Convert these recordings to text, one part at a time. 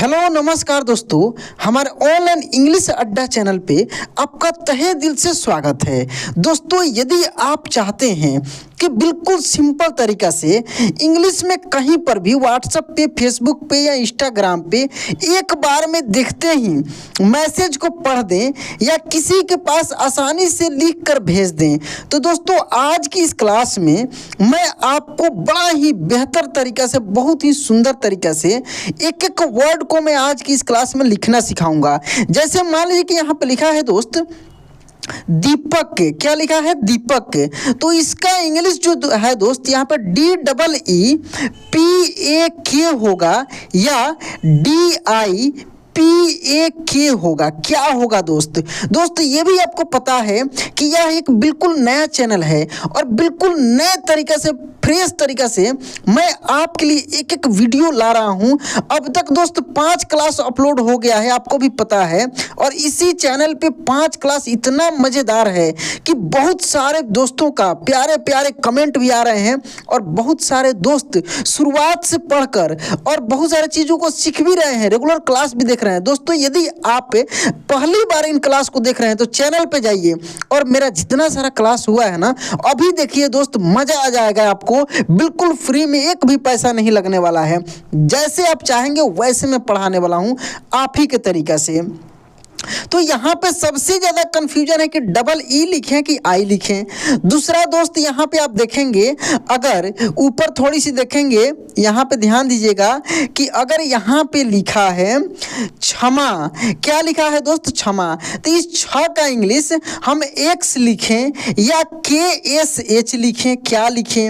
Hello नमस्कार दोस्तों, हमारे ऑनलाइन इंग्लिश अड्डा चैनल पे आपका तहे दिल से स्वागत है। दोस्तों, यदि आप चाहते हैं कि बिल्कुल सिंपल तरीका से इंग्लिश में कहीं पर भी व्हाट्सएप पे, फेसबुक पे या इंस्टाग्राम पे एक बार में देखते ही मैसेज को पढ़ दें या किसी के पास आसानी से लिख कर भेज दें, तो दोस्तों आज की इस क्लास में मैं आपको बड़ा ही बेहतर तरीका से, बहुत ही सुंदर तरीका से एक एक वर्ड को मैं आज की इस क्लास में लिखना सिखाऊंगा। जैसे मान लीजिए कि यहाँ पे लिखा है दोस्त दीपक के, क्या लिखा है दीपक के, तो इसका इंग्लिश जो है दोस्त यहाँ पर DEEPAK होगा या DIPAK होगा। क्या होगा दोस्त ये भी आपको पता है कि यह एक बिल्कुल नया चैनल है और बिल्कुल नए तरीके से, फ्रेश तरीका से मैं आपके लिए एक एक वीडियो ला रहा हूं। अब तक दोस्त 5 क्लास अपलोड हो गया है, आपको भी पता है, और इसी चैनल पे 5 क्लास इतना मज़ेदार है कि बहुत सारे दोस्तों का प्यारे प्यारे कमेंट भी आ रहे हैं और बहुत सारे दोस्त शुरुआत से पढ़कर और बहुत सारी चीज़ों को सीख भी रहे हैं, रेगुलर क्लास भी देख रहे हैं। दोस्तों, यदि आप पहली बार इन क्लास को देख रहे हैं तो चैनल पे जाइए और मेरा जितना सारा क्लास हुआ है ना, अभी देखिए दोस्त, मज़ा आ जाएगा आपको। बिल्कुल फ्री में, एक भी पैसा नहीं लगने वाला है। जैसे आप चाहेंगे वैसे मैं पढ़ाने वाला हूं, आप ही के तरीका से। तो यहाँ पे सबसे ज़्यादा कंफ्यूजन है कि डबल ई लिखें कि आई लिखें। दूसरा दोस्त, यहाँ पे आप देखेंगे, अगर ऊपर थोड़ी सी देखेंगे, यहाँ पे ध्यान दीजिएगा कि अगर यहाँ पे लिखा है क्षमा, क्या लिखा है दोस्त क्षमा, तो इस छ का इंग्लिश हम एक्स लिखें या KSH लिखें, क्या लिखें।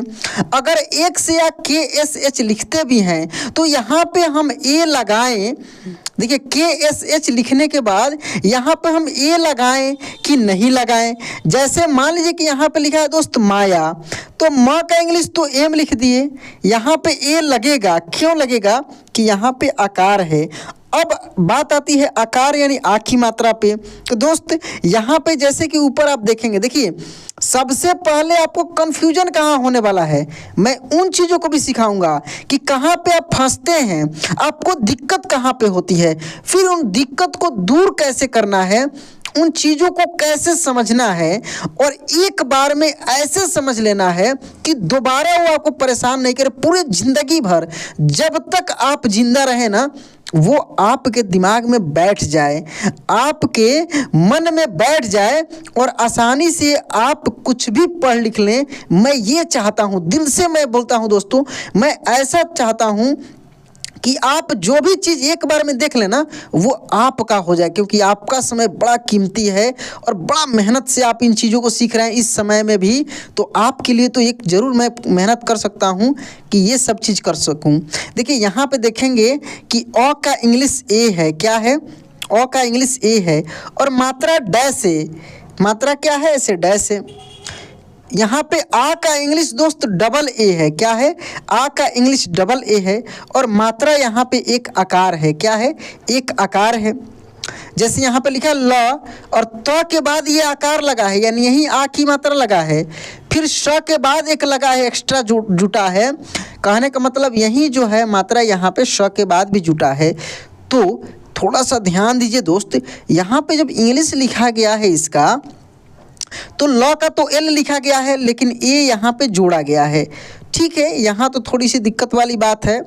अगर एक्स या KSH लिखते भी हैं तो यहाँ पे हम ए लगाएं। देखिए, KSH लिखने के बाद यहाँ पे हम ए लगाएं कि नहीं लगाएं। जैसे मान लीजिए कि यहाँ पे लिखा है दोस्त माया, तो माँ का इंग्लिश तो एम लिख दिए, यहाँ पे ए लगेगा। क्यों लगेगा कि यहाँ पे आकार है। अब बात आती है आकार यानी आ की मात्रा पे। तो दोस्त यहाँ पे जैसे कि ऊपर आप देखेंगे, देखिए सबसे पहले आपको कंफ्यूजन कहाँ होने वाला है, मैं उन चीज़ों को भी सिखाऊंगा कि कहाँ पे आप फंसते हैं, आपको दिक्कत कहाँ पे होती है, फिर उन दिक्कत को दूर कैसे करना है, उन चीज़ों को कैसे समझना है और एक बार में ऐसे समझ लेना है कि दोबारा वो आपको परेशान नहीं करे पूरे ज़िंदगी भर। जब तक आप जिंदा रहे ना, वो आपके दिमाग में बैठ जाए, आपके मन में बैठ जाए और आसानी से आप कुछ भी पढ़ लिख लें। मैं ये चाहता हूँ, दिल से मैं बोलता हूँ दोस्तों, मैं ऐसा चाहता हूँ कि आप जो भी चीज़ एक बार में देख लेना वो आपका हो जाए, क्योंकि आपका समय बड़ा कीमती है और बड़ा मेहनत से आप इन चीज़ों को सीख रहे हैं इस समय में भी। तो आपके लिए तो एक ज़रूर मैं मेहनत कर सकता हूं कि ये सब चीज़ कर सकूं। देखिए यहाँ पे देखेंगे कि अ का इंग्लिश ए है, क्या है, अ का इंग्लिश ए है और मात्रा डैश है। मात्रा क्या है, ऐसे डैश है। यहाँ पे आ का इंग्लिश दोस्त डबल ए है, क्या है, आ का इंग्लिश डबल ए है और मात्रा यहाँ पे एक आकार है, क्या है, एक आकार है। जैसे यहाँ पे लिखा ल और त के बाद ये आकार लगा है, यानी यही आ की मात्रा लगा है, फिर श के बाद एक लगा है, एक्स्ट्रा जुटा है। कहने का मतलब यही जो है मात्रा यहाँ पे श के बाद भी जुटा है। तो थोड़ा सा ध्यान दीजिए दोस्त, यहाँ पे जब इंग्लिश लिखा गया है इसका, तो ल का तो एल लिखा गया है लेकिन ए यहाँ पे जोड़ा गया है। ठीक है, यहाँ तो थोड़ी सी दिक्कत वाली बात है।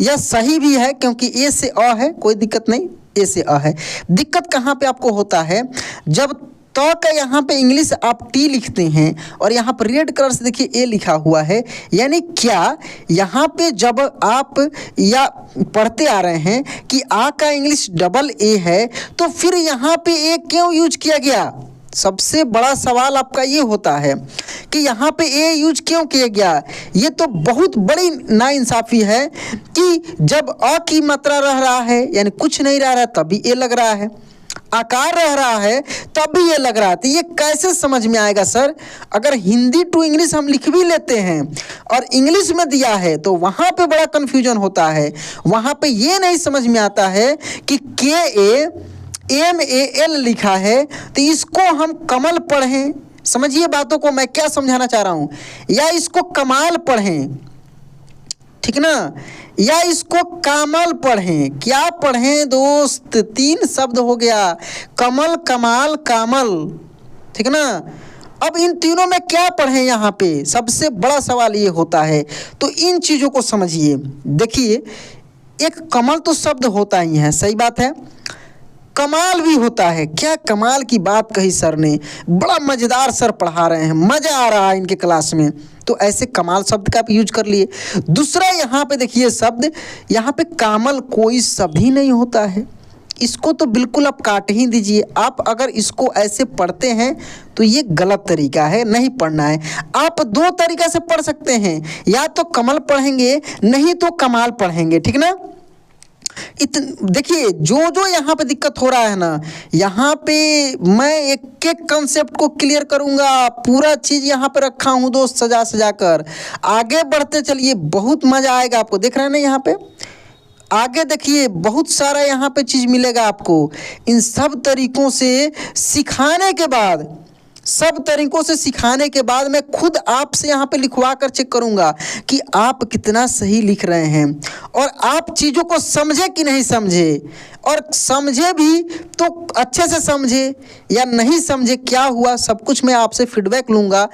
यह सही भी है क्योंकि ए से अ है, कोई दिक्कत नहीं, ए से अ है। दिक्कत कहाँ पे आपको होता है, जब तो का यहाँ पे इंग्लिश आप टी लिखते हैं और यहाँ पर रेड कलर से देखिए ए लिखा हुआ है, यानी क्या, यहाँ पे जब आप या पढ़ते आ रहे हैं कि आ का इंग्लिश डबल ए है, तो फिर यहाँ पे ए क्यों यूज किया गया। सबसे बड़ा सवाल आपका ये होता है कि यहाँ पे ए यूज क्यों किया गया। ये तो बहुत बड़ी नाइंसाफ़ी है कि जब अ की मात्रा रह रहा है, यानी कुछ नहीं रह रहा है, तभी ए लग रहा है, आकार रह रहा है तब भी ये लग रहा है। तो ये कैसे समझ में आएगा सर। अगर हिंदी टू इंग्लिश हम लिख भी लेते हैं और इंग्लिश में दिया है तो वहाँ पे बड़ा कन्फ्यूजन होता है। वहाँ पे ये नहीं समझ में आता है कि KAMAL लिखा है तो इसको हम कमल पढ़ें। समझिए बातों को, मैं क्या समझाना चाह रहा हूँ, या इसको कमाल पढ़ें, ठीक ना, या इसको कामल पढ़ें। क्या पढ़ें दोस्त? 3 शब्द हो गया, कमल, कमाल, कामल, ठीक ना। अब इन तीनों में क्या पढ़ें यहाँ पे, सबसे बड़ा सवाल ये होता है। तो इन चीज़ों को समझिए। देखिए, एक कमल तो शब्द होता ही है, सही बात है। कमाल भी होता है। क्या कमाल की बात कही सर ने, बड़ा मज़ेदार सर पढ़ा रहे हैं, मज़ा आ रहा है इनके क्लास में। तो ऐसे कमाल शब्द का आप यूज कर लिए। दूसरा यहाँ पे देखिए शब्द, यहाँ पे कामल कोई शब्द ही नहीं होता है, इसको तो बिल्कुल आप काट ही दीजिए। आप अगर इसको ऐसे पढ़ते हैं तो ये गलत तरीका है, नहीं पढ़ना है। आप 2 तरीका से पढ़ सकते हैं, या तो कमल पढ़ेंगे, नहीं तो कमाल पढ़ेंगे, ठीक ना। देखिए जो यहाँ पे दिक्कत हो रहा है ना, यहाँ पे मैं एक एक कंसेप्ट को क्लियर करूँगा। पूरा चीज़ यहाँ पे रखा हूँ दोस्त, सजा सजा कर। आगे बढ़ते चलिए, बहुत मज़ा आएगा आपको। देख रहे हैं ना यहाँ पे, आगे देखिए बहुत सारा यहाँ पे चीज़ मिलेगा आपको। इन सब तरीकों से सिखाने के बाद, मैं खुद आपसे यहाँ पे लिखवा कर चेक करूँगा कि आप कितना सही लिख रहे हैं, और आप चीज़ों को समझे कि नहीं समझे, और समझे भी तो अच्छे से समझे या नहीं समझे, क्या हुआ, सब कुछ मैं आपसे फीडबैक लूँगा।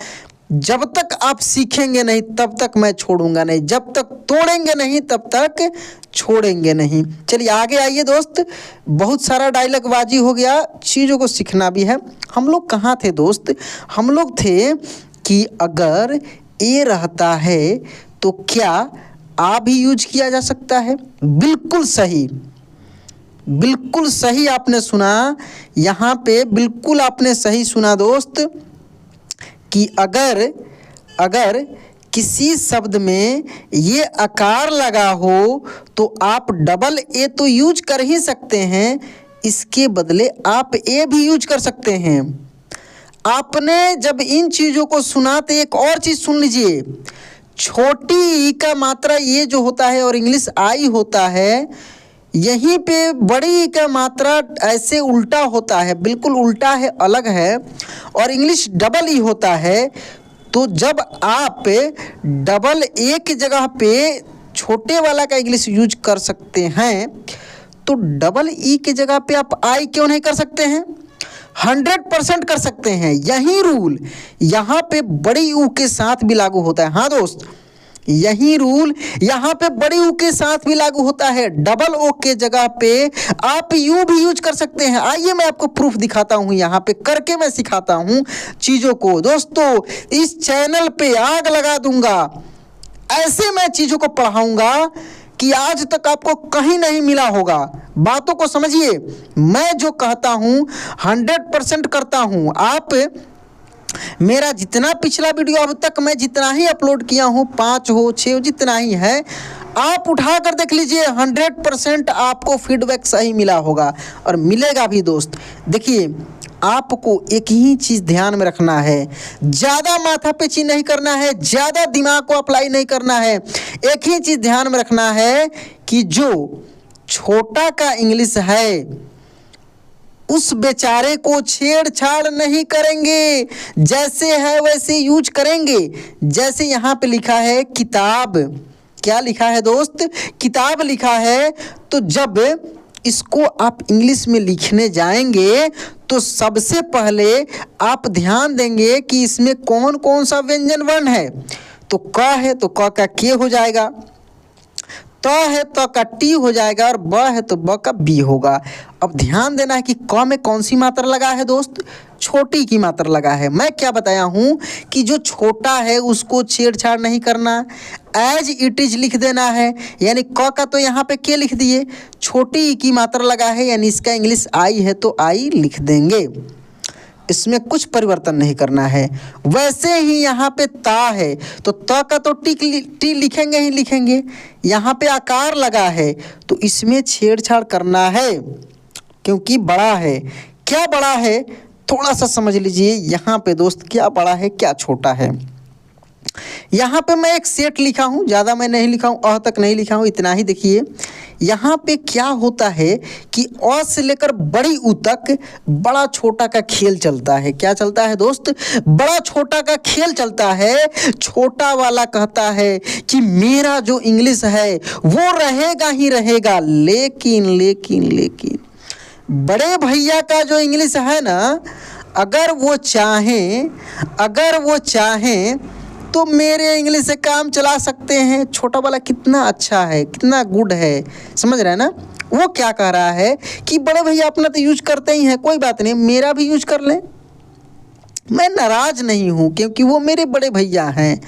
जब तक आप सीखेंगे नहीं तब तक मैं छोड़ूंगा नहीं, जब तक तोड़ेंगे नहीं तब तक छोड़ेंगे नहीं। चलिए आगे आइए दोस्त, बहुत सारा डायलॉग बाजी हो गया, चीज़ों को सीखना भी है। हम लोग कहाँ थे दोस्त? हम लोग थे कि अगर ए रहता है तो क्या आ भी यूज किया जा सकता है। बिल्कुल सही, बिल्कुल सही आपने सुना। यहाँ पे बिल्कुल आपने सही सुना दोस्त, कि अगर किसी शब्द में ये आकार लगा हो तो आप डबल ए तो यूज कर ही सकते हैं, इसके बदले आप ए भी यूज कर सकते हैं। आपने जब इन चीज़ों को सुना तो एक और चीज़ सुन लीजिए, छोटी ई का मात्रा ये जो होता है और इंग्लिश आई होता है, यहीं पे बड़ी ई का मात्रा ऐसे उल्टा होता है, बिल्कुल उल्टा है, अलग है, और इंग्लिश डबल ई होता है। तो जब आप डबल ए की जगह पे छोटे वाला का इंग्लिश यूज कर सकते हैं, तो डबल ई की जगह पे आप आई क्यों नहीं कर सकते हैं? 100% कर सकते हैं। यही रूल यहाँ पे बड़ी ऊ के साथ भी लागू होता है। हाँ दोस्त, यही रूल यहाँ पे बड़ी ऊ के साथ भी लागू होता है। डबल ओ के जगह पे आप यू भी यूज कर सकते हैं। आइए मैं आपको प्रूफ दिखाता हूँ, यहाँ पे करके मैं सिखाता हूँ चीज़ों को। दोस्तों इस चैनल पे आग लगा दूंगा, ऐसे मैं चीज़ों को पढ़ाऊंगा कि आज तक आपको कहीं नहीं मिला होगा। बातों को समझिए, मैं जो कहता हूँ 100% करता हूँ। आप मेरा जितना पिछला वीडियो अब तक मैं जितना ही अपलोड किया हूँ, 5 हो 6 हो, जितना ही है, आप उठा कर देख लीजिए, 100% आपको फीडबैक सही मिला होगा और मिलेगा भी दोस्त। देखिए आपको एक ही चीज़ ध्यान में रखना है, ज़्यादा माथापेची नहीं करना है, ज़्यादा दिमाग को अप्लाई नहीं करना है। एक ही चीज़ ध्यान में रखना है कि जो छोटा का इंग्लिश है उस बेचारे को छेड़छाड़ नहीं करेंगे, जैसे है वैसे यूज करेंगे। जैसे यहाँ पे लिखा है किताब, क्या लिखा है दोस्त? किताब लिखा है। तो जब इसको आप इंग्लिश में लिखने जाएंगे तो सबसे पहले आप ध्यान देंगे कि इसमें कौन कौन सा व्यंजन वर्ण है। तो क है तो क का के हो जाएगा, त है तो का टी हो जाएगा, और ब है तो ब का बी होगा। अब ध्यान देना है कि क में कौन सी मात्रा लगा है दोस्त? छोटी की मात्रा लगा है। मैं क्या बताया हूँ कि जो छोटा है उसको छेड़छाड़ नहीं करना, एज इट इज लिख देना है। यानी क का तो यहाँ पे के लिख दिए, छोटी की मात्रा लगा है यानी इसका इंग्लिश आई है तो आई लिख देंगे, इसमें कुछ परिवर्तन नहीं करना है। वैसे ही यहाँ पे ता है तो त का तो टी लिखेंगे ही लिखेंगे। यहाँ पे आकार लगा है तो इसमें छेड़छाड़ करना है क्योंकि बड़ा है। क्या बड़ा है थोड़ा सा समझ लीजिए यहाँ पे दोस्त, क्या बड़ा है क्या छोटा है। यहाँ पे मैं एक सेट लिखा हूँ, ज़्यादा मैं नहीं लिखा हूँ, अ तक नहीं लिखा हूँ, इतना ही देखिए। यहाँ पे क्या होता है कि अ से लेकर बड़ी ऊ तक बड़ा छोटा का खेल चलता है। क्या चलता है दोस्त? बड़ा छोटा का खेल चलता है। छोटा वाला कहता है कि मेरा जो इंग्लिश है वो रहेगा ही रहेगा, लेकिन लेकिन लेकिन बड़े भैया का जो इंग्लिश है ना, अगर वो चाहें तो मेरे इंग्लिश से काम चला सकते हैं। छोटा वाला कितना अच्छा है, कितना गुड है, समझ रहे हैं ना? वो क्या कह रहा है कि बड़े भैया अपना तो यूज करते ही हैं, कोई बात नहीं, मेरा भी यूज कर लें, मैं नाराज नहीं हूँ क्योंकि वो मेरे बड़े भैया हैं।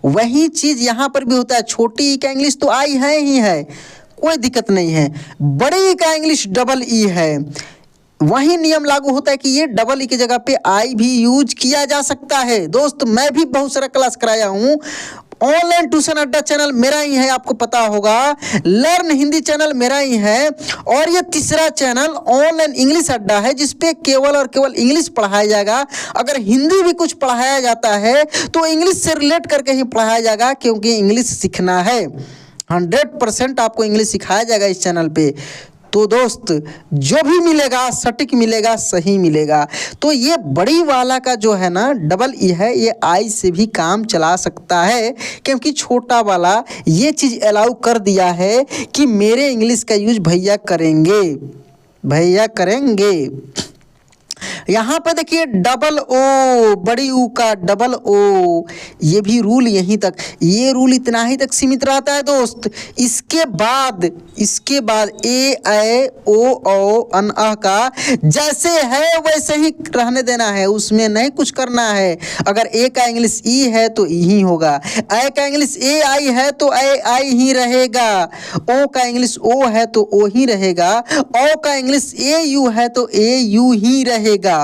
वही चीज़ यहाँ पर भी होता है। छोटी ई का इंग्लिश तो आई है ही है, कोई दिक्कत नहीं है। बड़े ई का इंग्लिश डबल ई है, वही नियम लागू होता है कि ये डबल ई की जगह पे आई भी यूज किया जा सकता है। दोस्त मैं भी बहुत सारा क्लास कराया हूँ। ऑनलाइन ट्यूशन अड्डा चैनल मेरा ही है, आपको पता होगा। लर्न हिंदी चैनल मेरा ही है। और ये तीसरा चैनल ऑनलाइन इंग्लिश अड्डा है, जिसपे केवल और केवल इंग्लिश पढ़ाया जाएगा। अगर हिंदी भी कुछ पढ़ाया जाता है तो इंग्लिश से रिलेट करके ही पढ़ाया जाएगा, क्योंकि इंग्लिश सीखना है। 100% आपको इंग्लिश सिखाया जाएगा इस चैनल पे। तो दोस्त जो भी मिलेगा सटीक मिलेगा, सही मिलेगा। तो ये बड़ी वाला का जो है ना डबल ई है, ये आई से भी काम चला सकता है, क्योंकि छोटा वाला ये चीज़ अलाउ कर दिया है कि मेरे इंग्लिश का यूज भैया करेंगे। यहाँ पे देखिए डबल ओ, बड़ी ऊ का डबल ओ, ये भी रूल यहीं तक, ये रूल इतना ही तक सीमित रहता है दोस्त। इसके बाद ए ऐ ओ औ अन अ का जैसे है वैसे ही रहने देना है, उसमें नहीं कुछ करना है। अगर ए का इंग्लिश ई है तो ई ही होगा, ऐ का इंग्लिश ए आई है तो ऐ आई ही रहेगा, ओ का इंग्लिश ओ है तो ओ ही रहेगा, औ का इंग्लिश ए यू है तो ए यू ही रहेगा,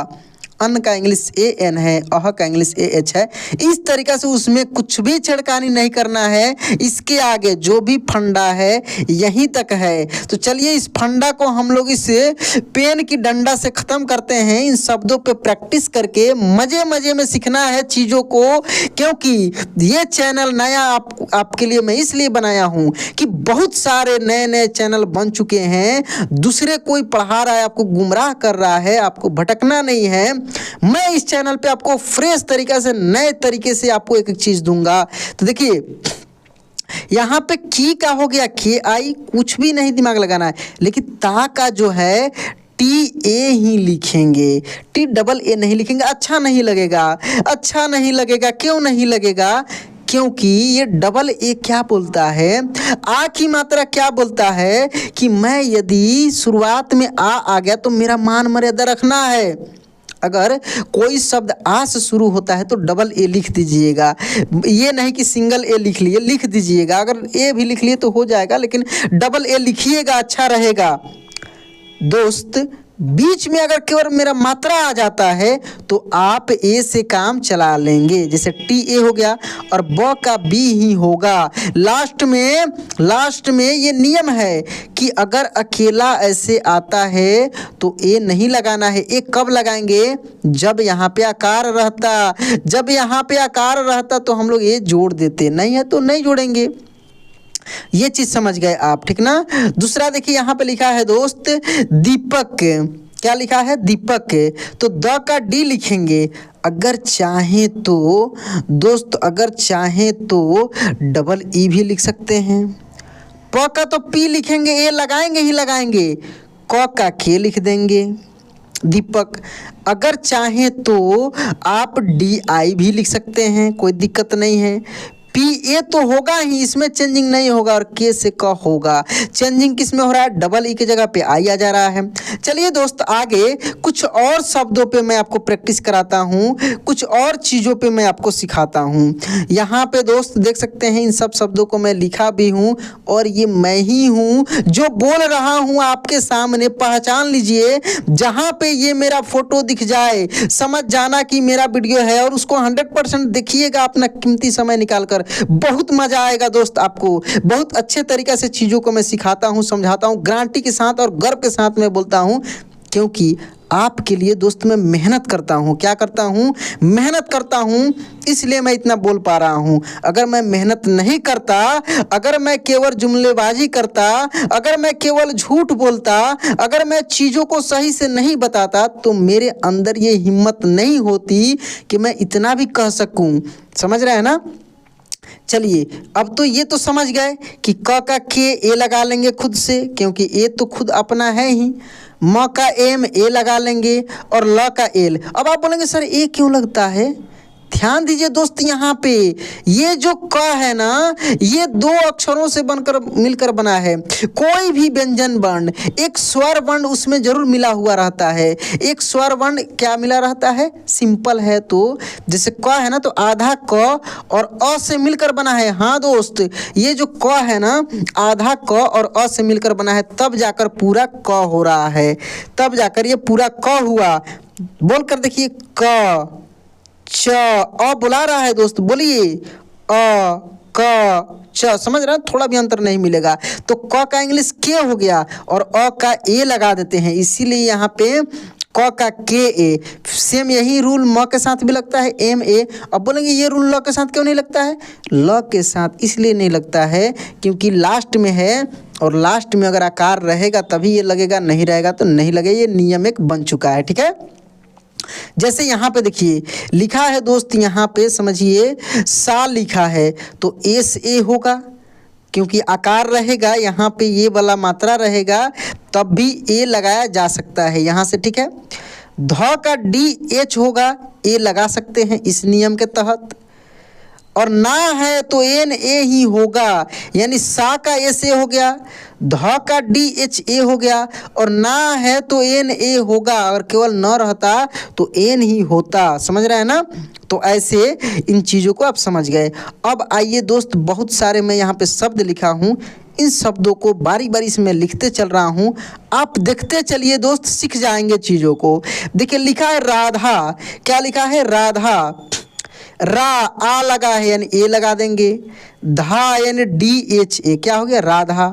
अन का इंग्लिश ए एन है, अह का इंग्लिश ए एच है। इस तरीक़ा से उसमें कुछ भी छेड़खानी नहीं करना है। इसके आगे जो भी फंडा है यहीं तक है। तो चलिए इस फंडा को हम लोग इस पेन की डंडा से ख़त्म करते हैं। इन शब्दों पे प्रैक्टिस करके मज़े मज़े में सीखना है चीज़ों को, क्योंकि ये चैनल नया आपके लिए मैं इसलिए बनाया हूँ कि बहुत सारे नए नए चैनल बन चुके हैं। दूसरे कोई पढ़ा रहा है, आपको गुमराह कर रहा है, आपको भटकना नहीं है। मैं इस चैनल पे आपको फ्रेश तरीके से, नए तरीके से आपको एक एक चीज़ दूंगा। तो देखिए यहाँ पे की का हो गया के आई, कुछ भी नहीं दिमाग लगाना है। लेकिन ता का जो है टी ए ही लिखेंगे, टी डबल ए नहीं लिखेंगे। अच्छा नहीं लगेगा। क्यों नहीं लगेगा? क्योंकि ये डबल ए क्या बोलता है, आ की मात्रा क्या बोलता है कि मैं यदि शुरुआत में आ गया तो मेरा मान मर्यादा रखना है। अगर कोई शब्द आ से शुरू होता है तो डबल ए लिख दीजिएगा, ये नहीं कि सिंगल ए लिख दीजिएगा। अगर ए भी लिख लिए तो हो जाएगा, लेकिन डबल ए लिखिएगा, अच्छा रहेगा। दोस्त बीच में अगर केवल मेरा मात्रा आ जाता है तो आप ए से काम चला लेंगे, जैसे टी ए हो गया और ब का बी ही होगा। लास्ट में ये नियम है कि अगर अकेला ऐसे आता है तो ए नहीं लगाना है। ए कब लगाएंगे? जब यहाँ पे आकार रहता तो हम लोग ए जोड़ देते, नहीं है तो नहीं जोड़ेंगे। ये चीज समझ गए आप, ठीक ना? दूसरा देखिए यहाँ पे लिखा है दोस्त दीपक, क्या लिखा है? दीपक। तो द का डी लिखेंगे। अगर चाहे तो दोस्त, डबल ई भी लिख सकते हैं। प का तो पी लिखेंगे, ए लगाएंगे। क का के लिख देंगे दीपक। अगर चाहे तो आप डी आई भी लिख सकते हैं, कोई दिक्कत नहीं है। पी ए तो होगा ही, इसमें चेंजिंग नहीं होगा, और के से क होगा। चेंजिंग किस में हो रहा है? डबल ई की जगह पे आई आ जा रहा है। चलिए दोस्त आगे कुछ और शब्दों पे मैं आपको प्रैक्टिस कराता हूँ, कुछ और चीज़ों पे मैं आपको सिखाता हूँ। यहाँ पे दोस्त देख सकते हैं इन सब शब्दों को मैं लिखा भी हूँ, और ये मैं ही हूँ जो बोल रहा हूँ आपके सामने। पहचान लीजिए, जहाँ पे ये मेरा फोटो दिख जाए समझ जाना कि मेरा वीडियो है, और उसको 100% देखिएगा अपना कीमती समय निकाल कर। बहुत मजा आएगा दोस्त, आपको बहुत अच्छे तरीके से चीज़ों को मैं सिखाता हूँ, समझाता हूँ, गारंटी के साथ और गर्व के साथ मैं बोलता हूँ, क्योंकि आपके लिए दोस्त मैं मेहनत करता हूँ। क्या करता हूँ? मेहनत करता हूँ, इसलिए मैं इतना बोल पा रहा हूँ। अगर मैं मेहनत नहीं करता, अगर मैं केवल जुमलेबाजी करता, अगर मैं केवल झूठ बोलता, अगर मैं चीज़ों को सही से नहीं बताता, तो मेरे अंदर ये हिम्मत नहीं होती कि मैं इतना भी कह सकूँ। समझ रहे हैं ना? चलिए, अब तो ये तो समझ गए कि क का के ए लगा लेंगे खुद से, क्योंकि ए तो खुद अपना है ही। म का एम ए लगा लेंगे और ल का एल। अब आप बोलेंगे सर ए क्यों लगता है? ध्यान दीजिए दोस्त, यहाँ पे ये जो क है ना, ये दो अक्षरों से बनकर मिलकर बना है। कोई भी व्यंजन वर्ण, एक स्वर वर्ण उसमें जरूर मिला हुआ रहता है। एक स्वर वर्ण क्या मिला रहता है? सिंपल है। तो जैसे क है ना, तो आधा क और अ से मिलकर बना है। हाँ दोस्त, ये जो क है ना, आधा क और अ से मिलकर बना है, तब जाकर पूरा क हो रहा है, तब जाकर ये पूरा क हुआ। बोलकर देखिए, क च, अ बुला रहा है दोस्त, बोलिए अ क च। समझ रहे हैं? थोड़ा भी अंतर नहीं मिलेगा। तो क का इंग्लिश के हो गया और अ का ए लगा देते हैं, इसीलिए यहाँ पे क का के ए। सेम यही रूल म के साथ भी लगता है, एम ए। अब बोलेंगे ये रूल ल के साथ क्यों नहीं लगता है? ल के साथ इसलिए नहीं लगता है क्योंकि लास्ट में है, और लास्ट में अगर आकार रहेगा तभी ये लगेगा, नहीं रहेगा तो नहीं लगेगा। ये नियम एक बन चुका है, ठीक है। जैसे यहाँ पे देखिए लिखा है दोस्त, यहाँ पे समझिए सा लिखा है, तो एस ए होगा क्योंकि आकार रहेगा, यहाँ पे ये वाला मात्रा रहेगा, तब भी ए लगाया जा सकता है यहाँ से, ठीक है। ध का डी एच होगा, ए लगा सकते हैं इस नियम के तहत। और ना है तो एन ए ही होगा, यानी सा का एस ए हो गया, ध का डी एच ए हो गया, और ना है तो एन ए होगा। अगर केवल न रहता तो एन ही होता। समझ रहे हैं ना? तो ऐसे इन चीज़ों को आप समझ गए। अब आइए दोस्त, बहुत सारे मैं यहाँ पे शब्द लिखा हूँ, इन शब्दों को बारी बारी से मैं लिखते चल रहा हूँ, आप देखते चलिए दोस्त, सीख जाएंगे चीज़ों को। देखिए लिखा है राधा, क्या लिखा है? राधा। रा आ लगा है यानी ए लगा देंगे, धा यानी डी एच ए, क्या हो गया? राधा।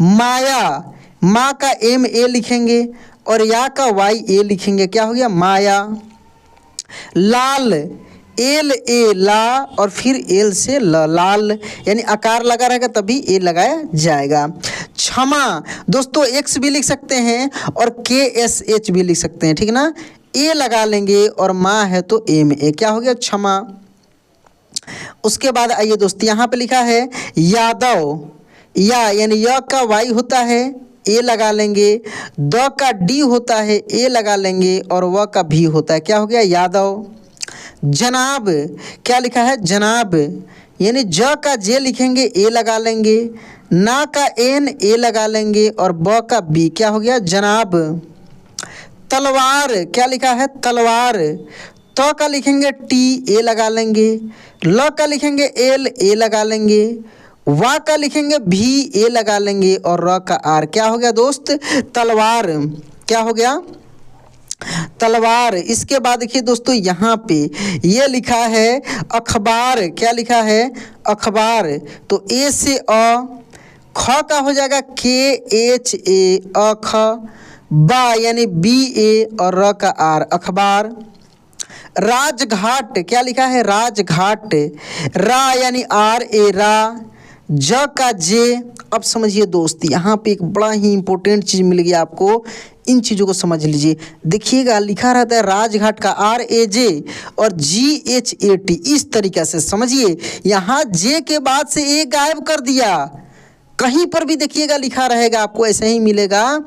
माया, माँ का एम ए लिखेंगे और या का वाई ए लिखेंगे, क्या हो गया? माया। लाल, एल ए ला और फिर एल से ल, लाल, यानी आकार लगा रहेगा तभी ए लगाया जाएगा। क्षमा दोस्तों, एक्स भी लिख सकते हैं और के एस एच भी लिख सकते हैं, ठीक है ना। ए लगा लेंगे और माँ है तो एम ए, क्या हो गया? क्षमा। उसके बाद आइए दोस्त, यहाँ पे लिखा है यादव, या यानी य का वाई होता है, ए लगा लेंगे, द का डी होता है, ए लगा लेंगे, और व का भी होता है, क्या हो गया? यादव। जनाब, क्या लिखा है? जनाब, यानी ज का जे लिखेंगे, ए लगा लेंगे, ना का एन ए लगा लेंगे, और ब का बी, क्या हो गया? जनाब। तलवार, क्या लिखा है? तलवार, त का लिखेंगे टी, ए लगा लेंगे, ल का लिखेंगे एल, ए लगा लेंगे, वा का लिखेंगे भी, ए लगा लेंगे, और र का आर, क्या हो गया दोस्त? तलवार। क्या हो गया? तलवार। इसके बाद देखिए दोस्तों, यहाँ पे ये लिखा है अखबार, क्या लिखा है? अखबार। तो ए से अ, ख का हो जाएगा के एच ए, अख। बा यानी बी ए और र का आर, अखबार। राजघाट, क्या लिखा है? राजघाट। रा यानी आर ए, रा। ज का जे। अब समझिए दोस्त, यहाँ पे एक बड़ा ही इंपॉर्टेंट चीज़ मिल गया आपको, इन चीज़ों को समझ लीजिए। देखिएगा लिखा रहता है राजघाट का आर ए जे और जी एच ए टी, इस तरीक़े से समझिए। यहाँ जे के बाद से ए गायब कर दिया, कहीं पर भी देखिएगा लिखा रहेगा आपको ऐसे ही मिलेगा,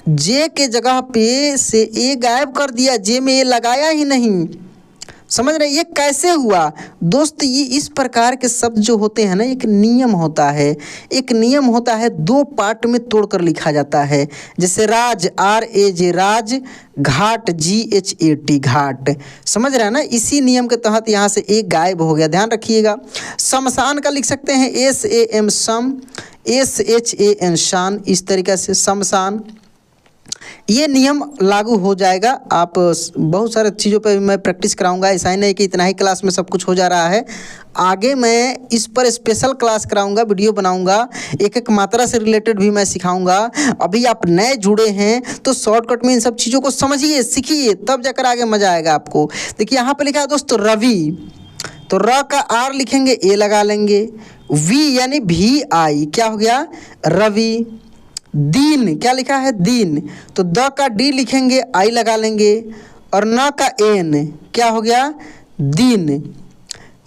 जे के जगह पे से ए गायब कर दिया, जे में ए लगाया ही नहीं। समझ रहे? ये कैसे हुआ दोस्त? ये इस प्रकार के शब्द जो होते हैं ना, एक नियम होता है, एक नियम होता है, दो पार्ट में तोड़कर लिखा जाता है। जैसे raj, R A J, raj, ghat, G H A T, ghat. समझ रहे हैं ना? इसी नियम के तहत यहाँ से एक गायब हो गया, ध्यान रखिएगा। शमशान का लिख सकते हैं S A M, sum, S H A N, Shaan, इस तरीक़े से शमशान। ये नियम लागू हो जाएगा। आप बहुत सारे चीज़ों पे मैं प्रैक्टिस कराऊंगा, ऐसा ही नहीं कि इतना ही क्लास में सब कुछ हो जा रहा है। आगे मैं इस पर स्पेशल क्लास कराऊंगा, वीडियो बनाऊंगा, एक एक मात्रा से रिलेटेड भी मैं सिखाऊंगा। अभी आप नए जुड़े हैं तो शॉर्टकट में इन सब चीज़ों को समझिए, सीखिए, तब जाकर आगे मज़ा आएगा आपको। देखिए यहाँ पर लिखा है दोस्तों रवि, तो र का आर लिखेंगे, ए लगा लेंगे। वी यानी भी आई, क्या हो गया रवि। दीन क्या लिखा है दीन, तो द का डी लिखेंगे, आई लगा लेंगे। और न का एन, क्या हो गया दीन।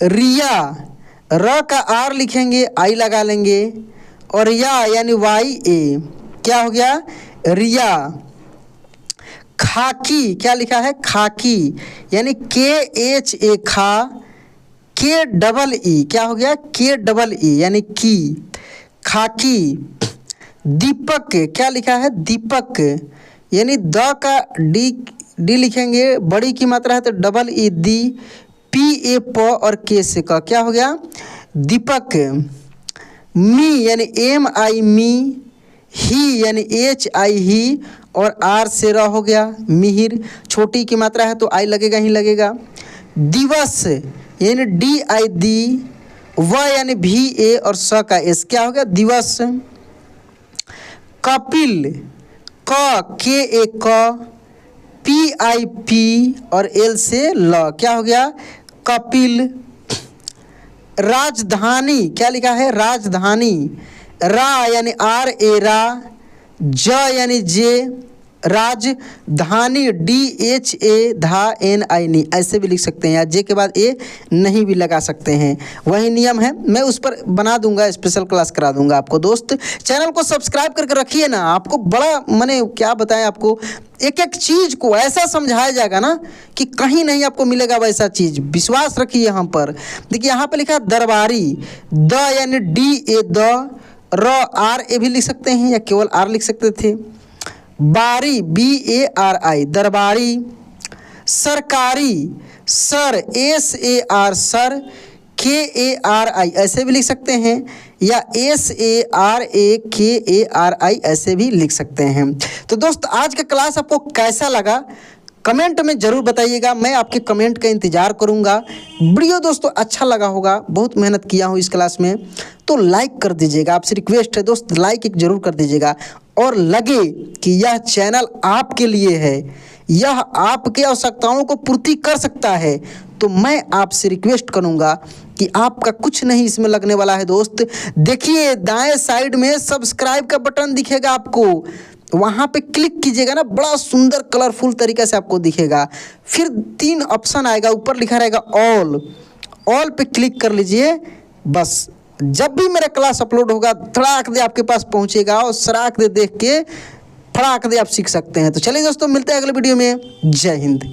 रिया, र का आर लिखेंगे, आई लगा लेंगे। और या यानी वाई ए, क्या हो गया रिया। खाकी क्या लिखा है खाकी, यानी के एच ए खा, के डबल ई, क्या हो गया के डबल ई यानी की, खाकी। दीपक क्या लिखा है दीपक, यानी द का डी लिखेंगे, बड़ी की मात्रा है तो double E the, P A प और के से का, क्या हो गया दीपक। मी यानी एम आई मी, ही यानी एच आई ही, और आर से र हो गया मिहिर, छोटी की मात्रा है तो आई लगेगा ही लगेगा। दिवस यानी डी आई दी, व यानी भी ए और स का एस, क्या हो गया दिवस। कपिल, क के ए क, पी आई पी और एल से ल, क्या हो गया कपिल। राजधानी क्या लिखा है राजधानी, रा यानी आर ए रा, ज यानी जे, राजधानी डी एच ए धा एन आई नी, ऐसे भी लिख सकते हैं, या जे के बाद ए नहीं भी लगा सकते हैं, वही नियम है। मैं उस पर बना दूंगा, स्पेशल क्लास करा दूंगा आपको। दोस्त चैनल को सब्सक्राइब करके रखिए ना, आपको बड़ा मैंने क्या बताएं, आपको एक एक चीज़ को ऐसा समझाया जाएगा ना कि कहीं नहीं आपको मिलेगा वैसा चीज़, विश्वास रखिए यहाँ पर। देखिए यहाँ पर लिखा है दरबारी, द यानी डी ए द, र आर ए भी लिख सकते हैं या केवल आर लिख सकते थे। बारी बी ए आर आई दरबारी। सरकारी, sir S A R sir, के ए आर आई ऐसे भी लिख सकते हैं, या एस ए आर ए के ए आर आई ऐसे भी लिख सकते हैं। तो दोस्त आज का क्लास आपको कैसा लगा कमेंट में ज़रूर बताइएगा, मैं आपके कमेंट का इंतज़ार करूंगा। वीडियो दोस्तों अच्छा लगा होगा, बहुत मेहनत किया हूँ इस क्लास में, तो लाइक कर दीजिएगा, आपसे रिक्वेस्ट है दोस्त, लाइक एक ज़रूर कर दीजिएगा। और लगे कि यह चैनल आपके लिए है, यह आपके आवश्यकताओं को पूर्ति कर सकता है, तो मैं आपसे रिक्वेस्ट करूंगा कि आपका कुछ नहीं इसमें लगने वाला है दोस्त। देखिए दाएं साइड में सब्सक्राइब का बटन दिखेगा आपको, वहाँ पे क्लिक कीजिएगा ना, बड़ा सुंदर कलरफुल तरीके से आपको दिखेगा। फिर 3 ऑप्शन आएगा, ऊपर लिखा रहेगा ऑल पे क्लिक कर लीजिए। बस जब भी मेरा क्लास अपलोड होगा धड़ाक दे आपके पास पहुँचेगा, और सराक दे देख के फड़ाक दे आप सीख सकते हैं। तो चलिए दोस्तों मिलते हैं अगले वीडियो में। जय हिंद।